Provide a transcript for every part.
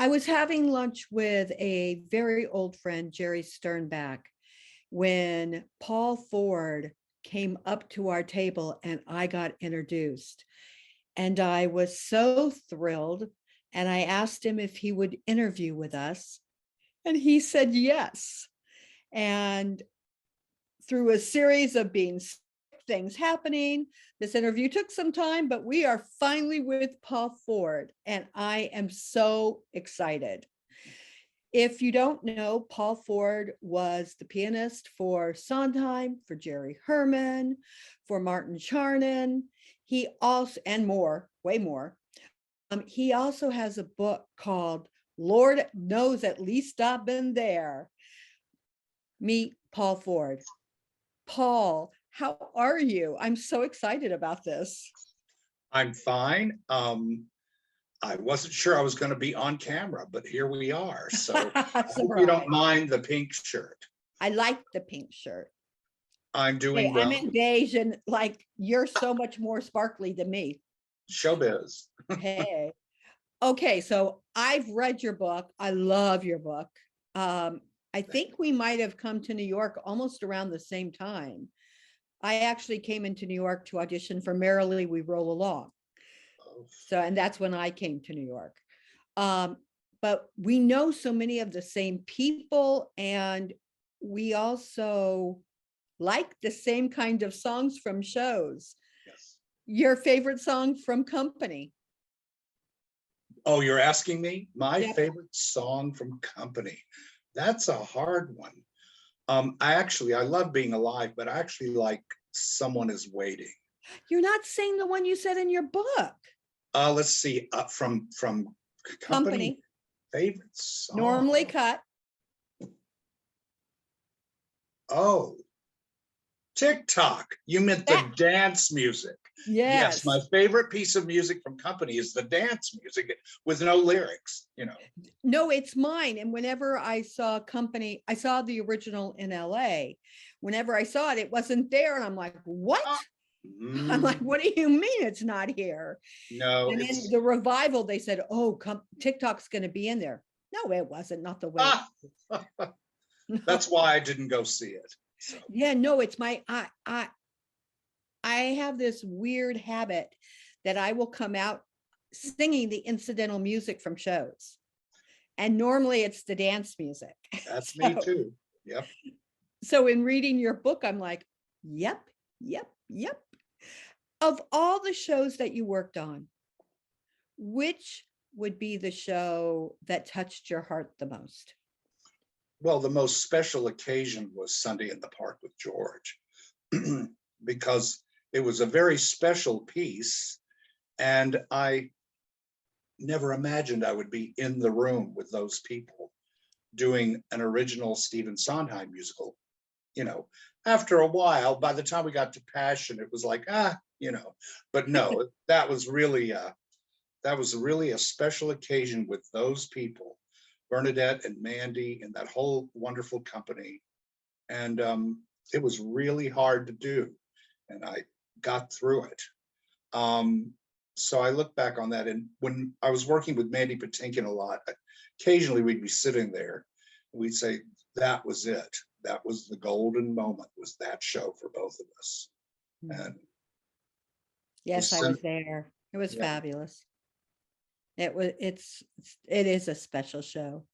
I was having lunch with a very old friend, Jerry Sternbach, when Paul Ford came up to our table and I got introduced. And I was so thrilled. And I asked him if he would interview with us. And he said yes. And through a series of things happening, this interview took some time, but we are finally with Paul Ford. And I am so excited. If you don't know, Paul Ford was the pianist for Sondheim, for Jerry Herman, for Martin Charnin. He also, and more, way more. He also has a book called Lord Knows at Least I've Been There. Meet Paul Ford. Paul, how are you? I'm so excited about this. I'm fine. I wasn't sure I was going to be on camera, but here we are. So I hope you don't mind the pink shirt. I like the pink shirt. I'm doing well. I'm in beige and like you're so much more sparkly than me. Showbiz. Hey. Okay, so I've read your book. I love your book. I think we might have come to New York almost around the same time. I actually came into New York to audition for Merrily We Roll Along. So, and that's when I came to New York. But we know so many of the same people, and we also like the same kind of songs from shows. Yes. Your favorite song from Company? Oh, you're asking me? My favorite song from Company. That's a hard one. I love Being Alive, but I actually like Someone Is Waiting. You're not saying the one you said in your book. Let's see. From Company. Favorite song. Normally Cut. Oh, TikTok. You meant the dance music. Yes, my favorite piece of music from Company is the dance music with no lyrics, you know. No, it's mine. And whenever I saw Company, I saw the original in LA. Whenever I saw it, it wasn't there. And I'm like, what? I'm like, what do you mean it's not here? No. And in the revival, they said, oh, TikTok's going to be in there. No, it wasn't. Not the way. That's why I didn't go see it. So. Yeah, no, it's my, I have this weird habit that I will come out singing the incidental music from shows. And normally it's the dance music. That's me too. Yep. So in reading your book, I'm like, yep. Of all the shows that you worked on, which would be the show that touched your heart the most? Well, the most special occasion was Sunday in the Park with George, because it was a very special piece. And I never imagined I would be in the room with those people doing an original Stephen Sondheim musical. You know, after a while, by the time we got to Passion, it was like, you know, but no, that was really a special occasion with those people, Bernadette and Mandy and that whole wonderful company. And it was really hard to do. And I got through it. So I look back on that. And when I was working with Mandy Patinkin a lot, occasionally we'd be sitting there and we'd say, that was it. That was the golden moment, was that show for both of us. And yes, I was there. It was fabulous. It is a special show.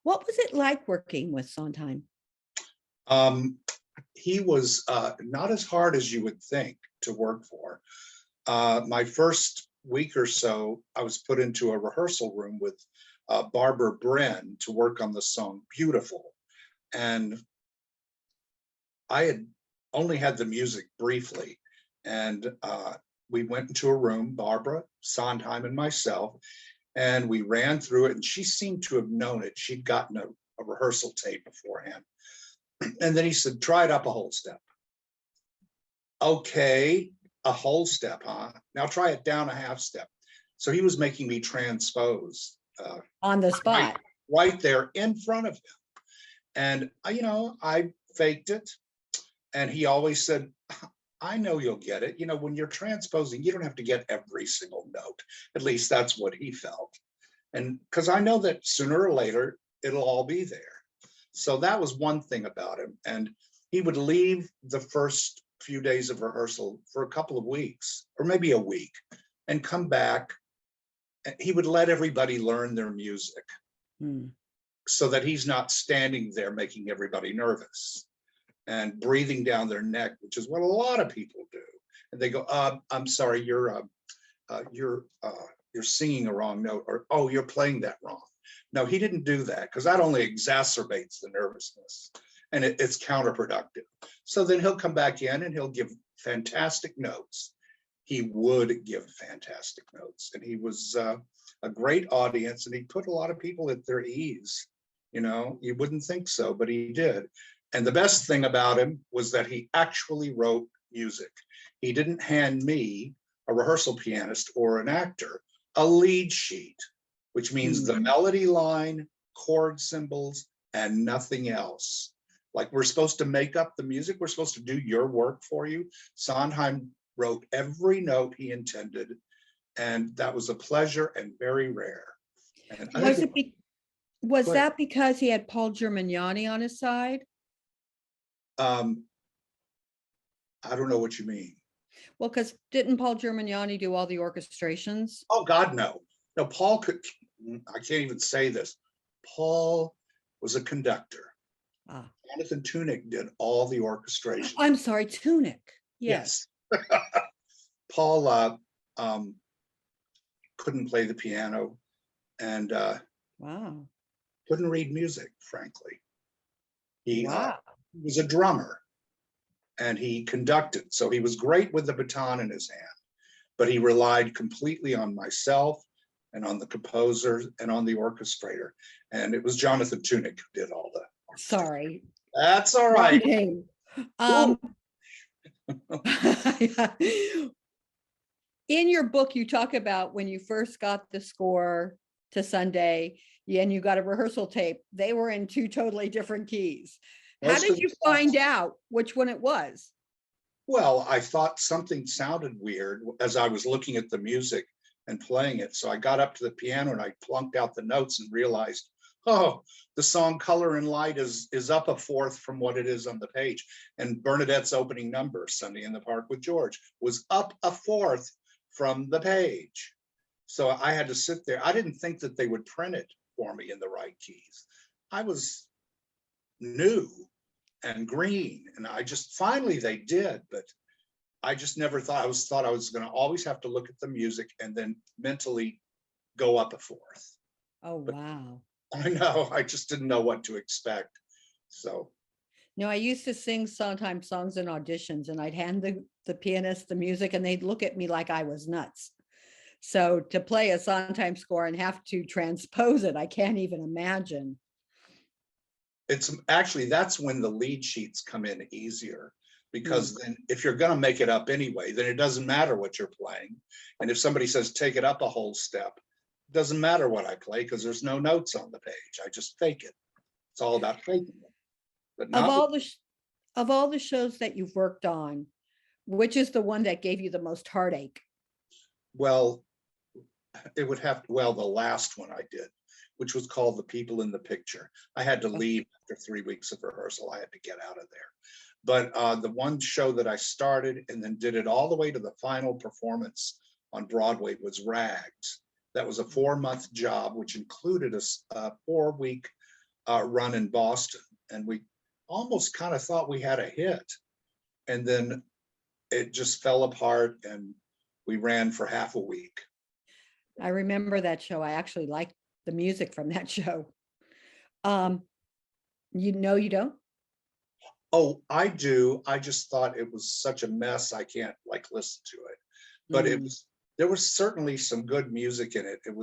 What was it like working with Sondheim? He was not as hard as you would think to work for. My first week or so, I was put into a rehearsal room with Barbara Brin to work on the song Beautiful. And I had only had the music briefly. And we went into a room, Barbara, Sondheim, and myself, and we ran through it. And she seemed to have known it. She'd gotten a rehearsal tape beforehand. And then he said, try it up a whole step. Okay, a whole step, huh? Now try it down a half step. So he was making me transpose. On the spot. Right there in front of him. And, you know, I faked it. And he always said, I know you'll get it. You know, when you're transposing, you don't have to get every single note. At least that's what he felt. And because I know that sooner or later, it'll all be there. So that was one thing about him. And he would leave the first few days of rehearsal for a couple of weeks, or maybe a week, and come back. He would let everybody learn their music Hmm. so that he's not standing there making everybody nervous and breathing down their neck, which is what a lot of people do. And they go, "I'm sorry, you're singing a wrong note," or "Oh, you're playing that wrong." No, he didn't do that, because that only exacerbates the nervousness, and it's counterproductive. So then he'll come back in and he'll give fantastic notes. He would give fantastic notes, and he was a great audience, and he put a lot of people at their ease. You wouldn't think so, but he did. And the best thing about him was that he actually wrote music. He didn't hand me, a rehearsal pianist or an actor, a lead sheet, which means the melody line, chord symbols, and nothing else. Like, we're supposed to make up the music. We're supposed to do your work for you. Sondheim wrote every note he intended, and that was a pleasure and very rare. And I Was think was Go ahead. that because he had Paul Germaniani on his side? I don't know what you mean. Well, because didn't Paul Germaniani do all the orchestrations? Oh, God, no. No, Paul could, I can't even say this. Paul was a conductor. Ah, Jonathan Tunick did all the orchestration. I'm sorry, Tunick. Yes. Yes. Paul couldn't play the piano and Wow. couldn't read music, frankly. He Wow. was a drummer and he conducted. So he was great with the baton in his hand, but he relied completely on myself and on the composer and on the orchestrator. And it was Jonathan Tunick who did all the. Sorry. That's all Wrong right. name. In your book, you talk about when you first got the score to Sunday and you got a rehearsal tape, they were in two totally different keys. How Most did of you the find songs- out which one it was? Well, I thought something sounded weird as I was looking at the music and playing it. So I got up to the piano and I plunked out the notes and realized, oh, the song Color and Light is up a fourth from what it is on the page. And Bernadette's opening number, Sunday in the Park with George, was up a fourth from the page. So I had to sit there. I didn't think that they would print it for me in the right keys. I was new and green, and I just, finally they did, but I just never thought I was going to always have to look at the music and then mentally go up a fourth. Oh, But wow. I know, I just didn't know what to expect. So No, I used to sing sometimes songs in auditions and I'd hand the pianist the music and they'd look at me like I was nuts. So to play a Sondheim score and have to transpose it, I can't even imagine. it's actually, that's when the lead sheets come in easier, because then if you're going to make it up anyway, then it doesn't matter what you're playing. And if somebody says take it up a whole step, it doesn't matter what I play because there's no notes on the page. I just fake it. It's all about faking it. But Of not all the shows that you've worked on, which is the one that gave you the most heartache? well, it would have, well, the last one I did, which was called The People in the Picture. I had to leave after 3 weeks of rehearsal. I had to get out of there. But the one show that I started and then did it all the way to the final performance on Broadway was Rags. That was a 4-month job, which included a 4-week run in Boston. And we almost kind of thought we had a hit. And then it just fell apart and we ran for half a week. I remember that show. I actually liked the music from that show. You don't? Oh, I do. I just thought it was such a mess. I can't like listen to it. But there was certainly some good music in it. It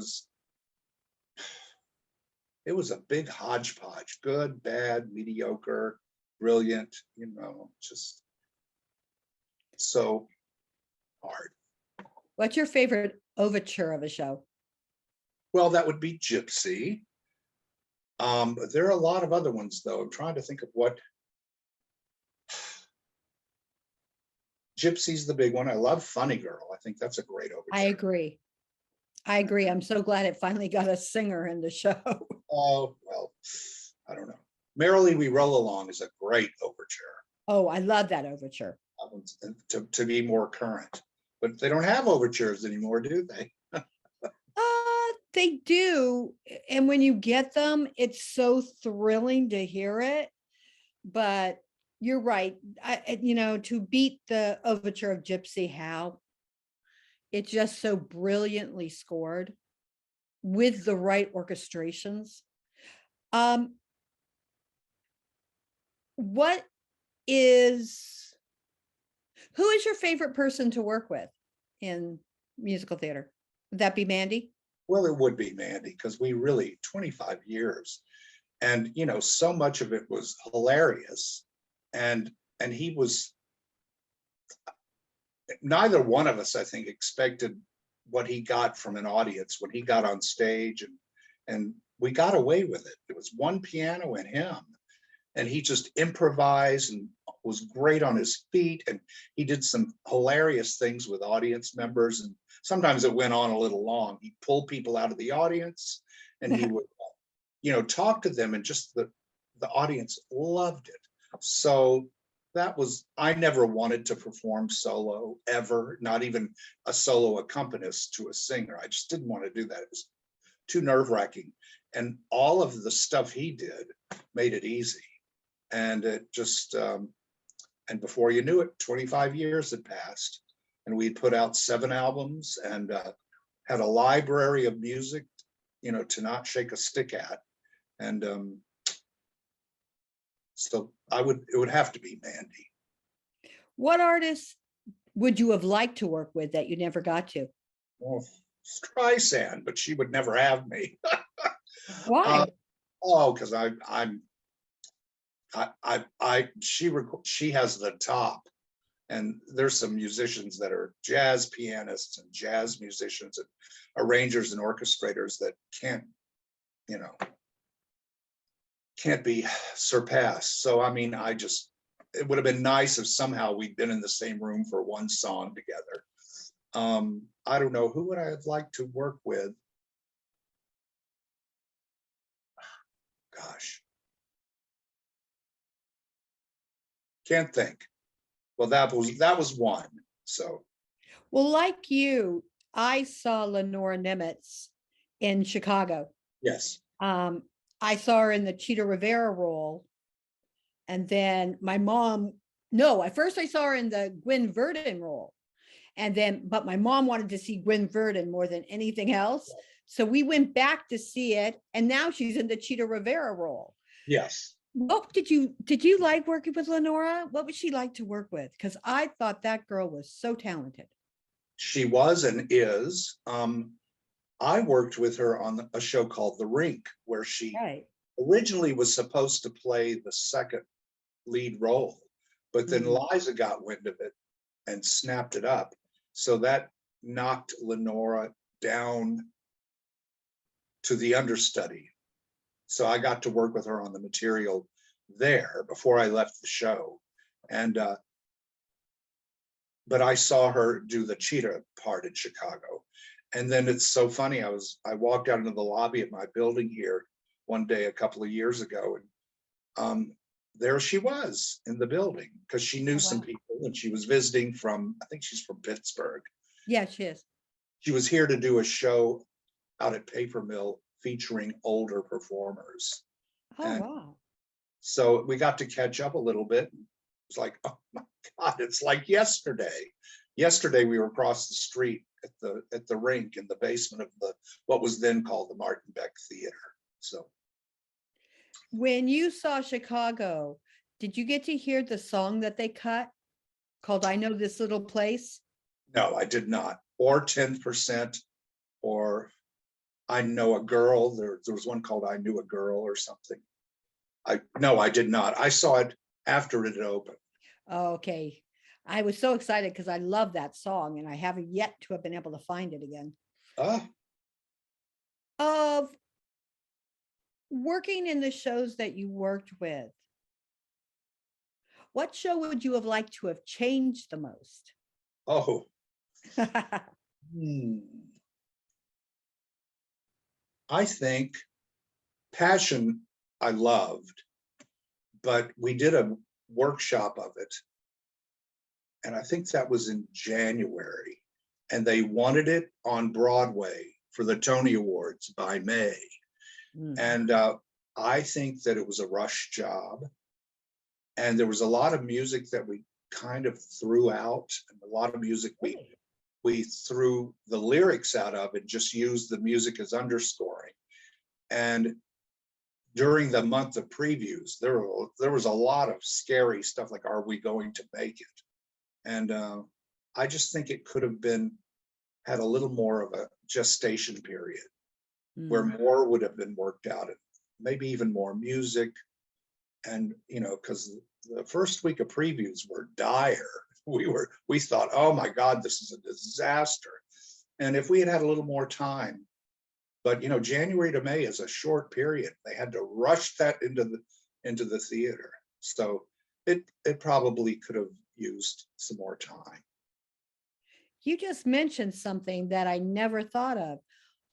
was a big hodgepodge, good, bad, mediocre, brilliant, just so hard. What's your favorite overture of a show? Well, that would be Gypsy. There are a lot of other ones, though. I'm trying to think of what. Gypsy's the big one. I love Funny Girl. I think that's a great overture. I agree. I agree. I'm so glad it finally got a singer in the show. Oh, well, I don't know. Merrily We Roll Along is a great overture. Oh, I love that overture. To be more current. But they don't have overtures anymore, do they? They do. And when you get them, it's so thrilling to hear it. But you're right. To beat the overture of Gypsy How, it's just so brilliantly scored with the right orchestrations. Um, what is who is your favorite person to work with in musical theater? Would that be Mandy? Well, it would be Mandy, because we really 25 years. And so much of it was hilarious. And he was, neither one of us, I think, expected what he got from an audience when he got on stage, and we got away with it. It was one piano and him, and he just improvised and was great on his feet, and he did some hilarious things with audience members, and sometimes it went on a little long. He'd pull people out of the audience, and he would talk to them, and just the audience loved it. So I never wanted to perform solo ever, not even a solo accompanist to a singer. I just didn't want to do that. It was too nerve-wracking. And all of the stuff he did made it easy. And it just, and before you knew it, 25 years had passed, and we'd put out 7 albums, and had a library of music, to not shake a stick at. And so it would have to be Mandy. What artists would you have liked to work with that you never got to? Well, Streisand, but she would never have me. Why? Because she has the top, and there's some musicians that are jazz pianists and jazz musicians and arrangers and orchestrators that can't be surpassed. So I mean, it would have been nice if somehow we'd been in the same room for one song together. I don't know, who would I have liked to work with? Gosh, can't think. Well, that was one. So, Well, like you, I saw Lenora Nimitz in Chicago. yes. I saw her in the Cheetah Rivera role. And then my mom, no, at first I saw her in the Gwen Verdon role. But my mom wanted to see Gwen Verdon more than anything else. So we went back to see it. And now she's in the Cheetah Rivera role. Yes. What did you like working with Lenora? What would she like to work with? Because I thought that girl was so talented. She was and is. I worked with her on a show called The Rink, where she originally was supposed to play the second lead role, but then Liza got wind of it and snapped it up. So that knocked Lenora down to the understudy. So I got to work with her on the material there before I left the show. And but I saw her do the Cheetah part in Chicago. And then it's so funny, I walked out into the lobby of my building here one day a couple of years ago, and there she was in the building, because she knew some people, and she was visiting from, I think she's from Pittsburgh. Yeah, she is. She was here to do a show out at Paper Mill featuring older performers. Oh, wow. So we got to catch up a little bit. It's like, oh my God, it's like yesterday. Yesterday we were across the street at the Rink in the basement of what was then called the Martin Beck Theater. So when you saw Chicago, did you get to hear the song that they cut called I Know This Little Place? No, I did not. Or 10%, or I Know a Girl. There was one called I Knew a Girl or something. No, I did not. I saw it after it had opened. Okay. I was so excited because I love that song, and I haven't yet to have been able to find it again. Of working in the shows that you worked with, what show would you have liked to have changed the most? Oh, I think Passion I loved, but we did a workshop of it. And I think that was in January. And they wanted it on Broadway for the Tony Awards by May. Mm. And I think that it was a rush job. And there was a lot of music that we kind of threw out, and a lot of music we threw the lyrics out of and just used the music as underscoring. And during the month of previews, there was a lot of scary stuff like, are we going to make it? And I just think it could have had a little more of a gestation period where more would have been worked out, and maybe even more music. And, because the first week of previews were dire. We thought, oh my God, this is a disaster. And if we had had a little more time, but January to May is a short period. They had to rush that into the theater. So it probably could have used some more time. You just mentioned something that I never thought of.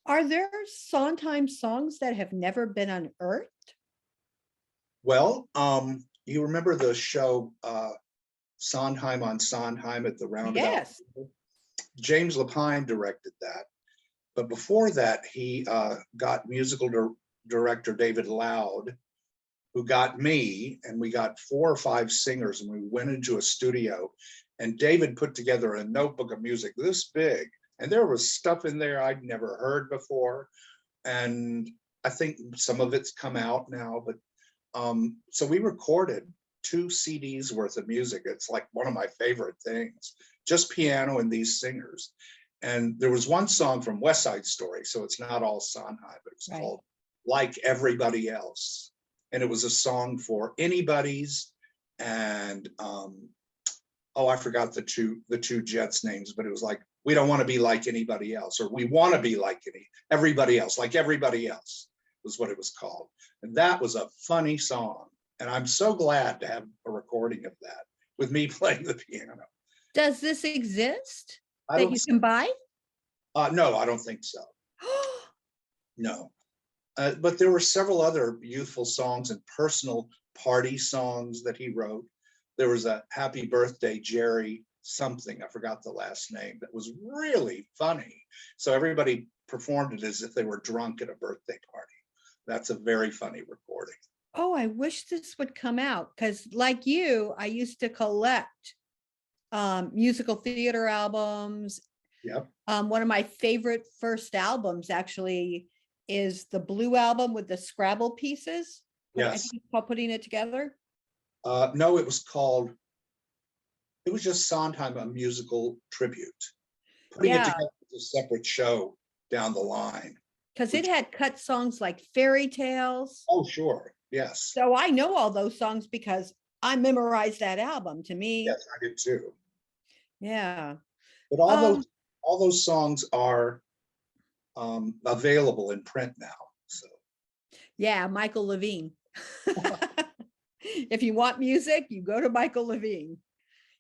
Are there Sondheim songs that have never been unearthed? Well, you remember the show Sondheim on Sondheim at the Roundabout? Yes. James Lapine directed that. But before that, he got musical director David Loud, who got me, and we got 4 or 5 singers, and we went into a studio, and David put together a notebook of music this big, and there was stuff in there I'd never heard before. And I think some of it's come out now, but so we recorded 2 CDs worth of music. It's like one of my favorite things, just piano and these singers. And there was one song from West Side Story, so it's not all Sondheim, but it's called Like Everybody Else. And it was a song for anybody's, and I forgot the two Jets names, but it was like, we don't want to be like anybody else, or we want to be like everybody else, like everybody else was what it was called. And that was a funny song. And I'm so glad to have a recording of that with me playing the piano. Does this exist that you can buy? No, I don't think so. No. But there were several other youthful songs and personal party songs that he wrote. There was a Happy Birthday, Jerry something, I forgot the last name, that was really funny. So everybody performed it as if they were drunk at a birthday party. That's a very funny recording. Oh, I wish this would come out, because like you, I used to collect musical theater albums. Yep. One of my favorite first albums actually is the Blue Album with the Scrabble pieces. I Yes. think it's called Putting It Together. No, it was just Sondheim, a musical tribute. Putting it together as a separate show down the line. Because it had cut songs like Fairy Tales. Oh, sure. Yes. So I know all those songs because I memorized that album. To me. Yes, I did too. Yeah. But all those songs are available in print now. So yeah, Michael Levine. If you want music, you go to Michael Levine.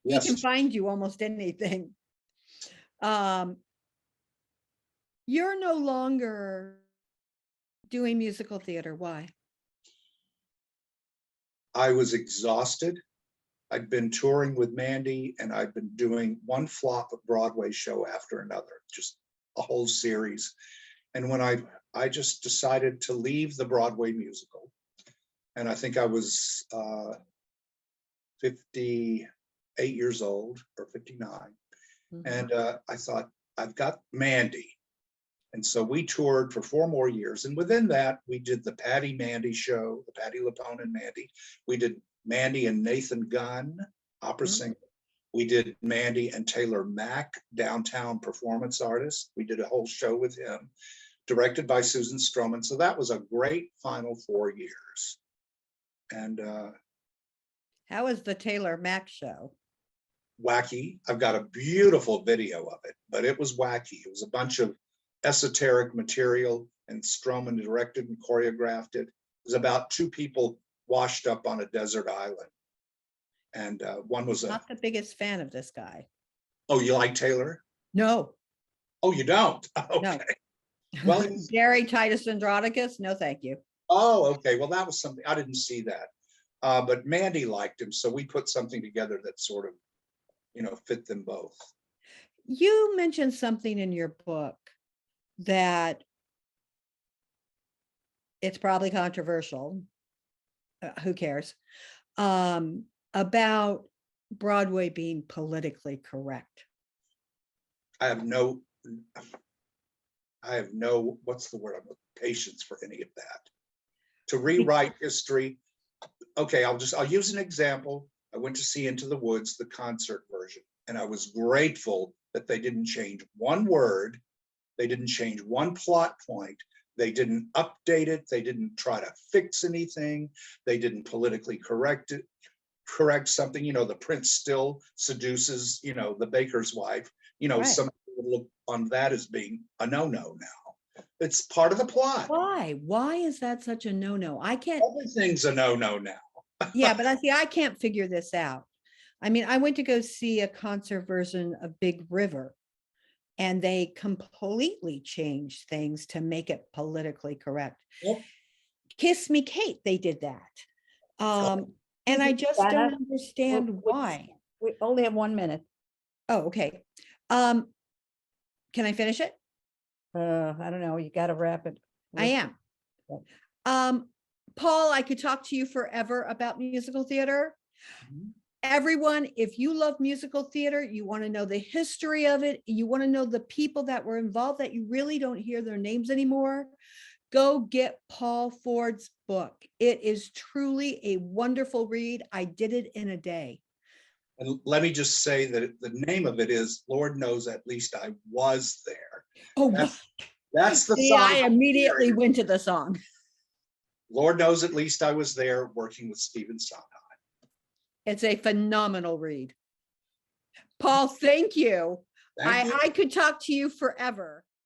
Yes. He can find you almost anything. You're no longer doing musical theater. Why? I was exhausted. I'd been touring with Mandy, and I'd been doing one flop Broadway show after another, just a whole series. And when I just decided to leave the Broadway musical, and I think I was 58 years old or 59. Mm-hmm. And I thought, I've got Mandy. And so we toured for 4 more years. And within that, we did the Patty Mandy show, the Patti LuPone and Mandy. We did Mandy and Nathan Gunn, opera singer. We did Mandy and Taylor Mack, downtown performance artist. We did a whole show with him, directed by Susan Stroman. So that was a great final 4 years. And how was the Taylor Mack show? Wacky. I've got a beautiful video of it, but it was wacky. It was a bunch of esoteric material, and Stroman directed and choreographed it. It was about 2 people washed up on a desert island. And one was not the biggest fan of this guy. Oh, you like Taylor? No. Oh, you don't? Okay. No. Well, Jerry Titus Andronicus, no, thank you. oh, okay. Well, that was something, I didn't see that. But Mandy liked him, so we put something together that sort of, fit them both. You mentioned something in your book that it's probably controversial. Who cares? About Broadway being politically correct. I have no, what's the word? Patience for any of that. To rewrite history. Okay, I'll use an example. I went to see Into the Woods, the concert version, and I was grateful that they didn't change one word. They didn't change one plot point. They didn't update it. They didn't try to fix anything. They didn't politically correct something. The prince still seduces, the baker's wife. Right. Some would look on that as being a no-no now. It's part of the plot. Why is that such a no-no? I can't. Everything's a no-no now. Yeah, but I can't figure this out. I mean, I went to go see a concert version of Big River, and they completely changed things to make it politically correct. Yep. Kiss Me Kate, they did that. And I just don't understand why. We only have 1 minute. Oh, okay. Can I finish it? I don't know, you gotta wrap it. I am. Paul, I could talk to you forever about musical theater. Everyone, if you love musical theater, you want to know the history of it, you want to know the people that were involved that you really don't hear their names anymore, go get Paul Ford's book. It is truly a wonderful read. I did it in a day. And let me just say that the name of it is Lord Knows At Least I Was There. Oh, That's the see, song. I immediately went to the song. Lord Knows At Least I Was There, working with Stephen Sondheim. It's a phenomenal read. Paul, thank you. Thank you. I could talk to you forever.